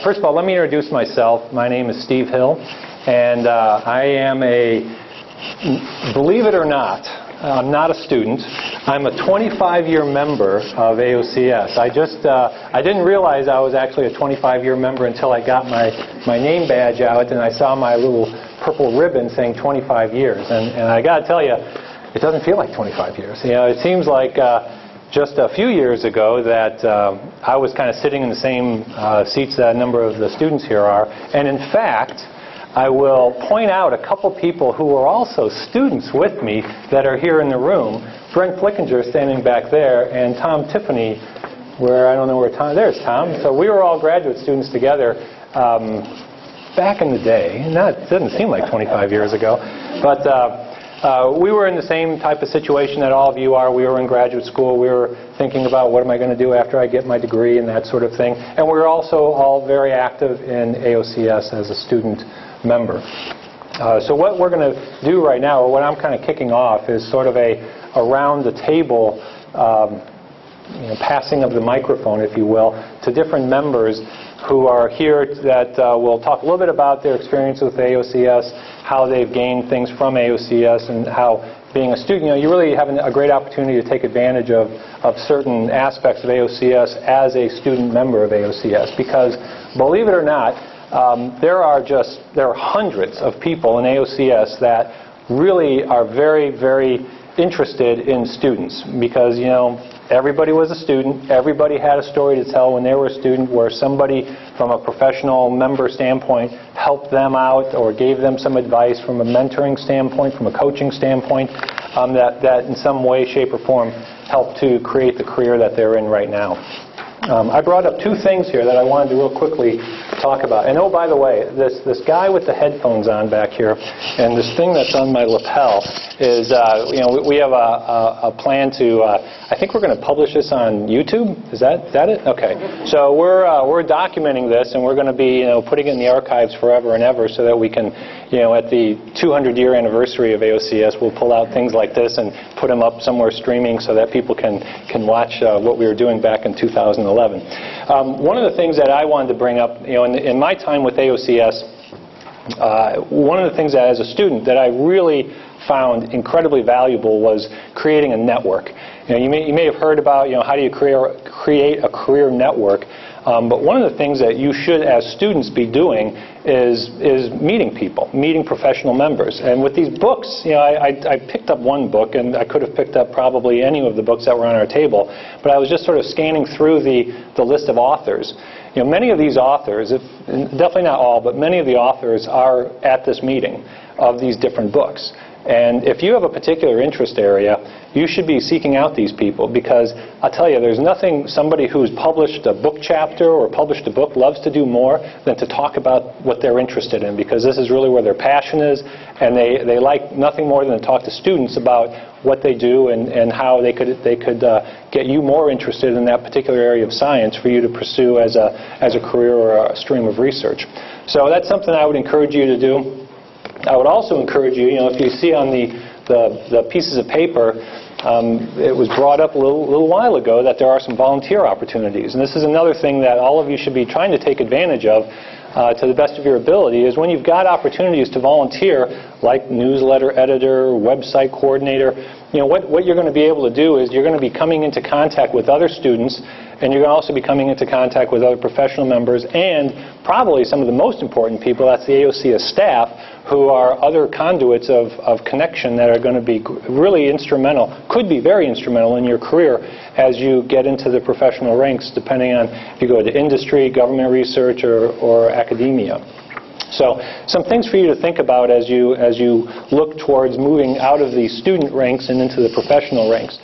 First of all, let me introduce myself. My name is Steve Hill, and I am believe it or not, I'm not a student. I'm a 25-year member of AOCS. I didn't realize I was actually a 25-year member until I got my name badge out and I saw my little purple ribbon saying 25 years. And I got to tell you, it doesn't feel like 25 years. You know, it seems like just a few years ago that I was kind of sitting in the same seats that a number of the students here are. And in fact, I will point out a couple people who are also students with me that are here in the room. Brent Flickinger standing back there, and Tom Tiffany, where I don't know where Tom, there's Tom. So we were all graduate students together back in the day. It doesn't seem like 25 years ago, but we were in the same type of situation that all of you are. We were in graduate school. We were thinking about what am I going to do after I get my degree and that sort of thing. And we were also all very active in AOCS as a student member. So what we're going to do right now, or what I'm kind of kicking off, is sort of a around the table passing of the microphone, if you will, to different members who are here that will talk a little bit about their experience with AOCS, how they've gained things from AOCS, and how being a student, you really have a great opportunity to take advantage of certain aspects of AOCS as a student member of AOCS. Because, believe it or not, there are hundreds of people in AOCS that really are very, very interested in students, because everybody was a student, everybody had a story to tell when they were a student, where somebody from a professional member standpoint helped them out or gave them some advice from a mentoring standpoint, from a coaching standpoint, that in some way, shape, or form helped to create the career that they're in right now. I brought up two things here that I wanted to real quickly talk about. And oh, by the way, this guy with the headphones on back here, and this thing that's on my lapel is, we have a plan to. I think we're going to publish this on YouTube. Is that it? Okay. So we're documenting this, and we're going to be putting it in the archives forever and ever, so that we can, at the 200-year anniversary of AOCS, we'll pull out things like this and put them up somewhere streaming, so that people can watch what we were doing back in 2011. One of the things that I wanted to bring up, in my time with AOCS, one of the things that as a student that I really found incredibly valuable was creating a network. You may have heard about how do you create a career network, but one of the things that you should as students be doing is meeting people, meeting professional members. And with these books, I picked up one book, and I could have picked up probably any of the books that were on our table, but I was just sort of scanning through the list of authors. Many of these authors, definitely not all, but many of the authors are at this meeting of these different books. And if you have a particular interest area, you should be seeking out these people, because I'll tell you, there's nothing somebody who's published a book chapter or published a book loves to do more than to talk about what they're interested in, because this is really where their passion is, and they like nothing more than to talk to students about what they do and how they could get you more interested in that particular area of science for you to pursue as a career or a stream of research. So that's something I would encourage you to do. I would also encourage you, if you see on the pieces of paper, it was brought up a little while ago that there are some volunteer opportunities. And this is another thing that all of you should be trying to take advantage of to the best of your ability, is when you've got opportunities to volunteer, like newsletter editor, website coordinator, what you're going to be able to do is you're going to be coming into contact with other students, and you're going to also be coming into contact with other professional members, and probably some of the most important people, that's the AOCS staff, who are other conduits of connection that are going to be really instrumental, could be very instrumental in your career as you get into the professional ranks, depending on if you go to industry, government research, or academia. So some things for you to think about as you look towards moving out of the student ranks and into the professional ranks.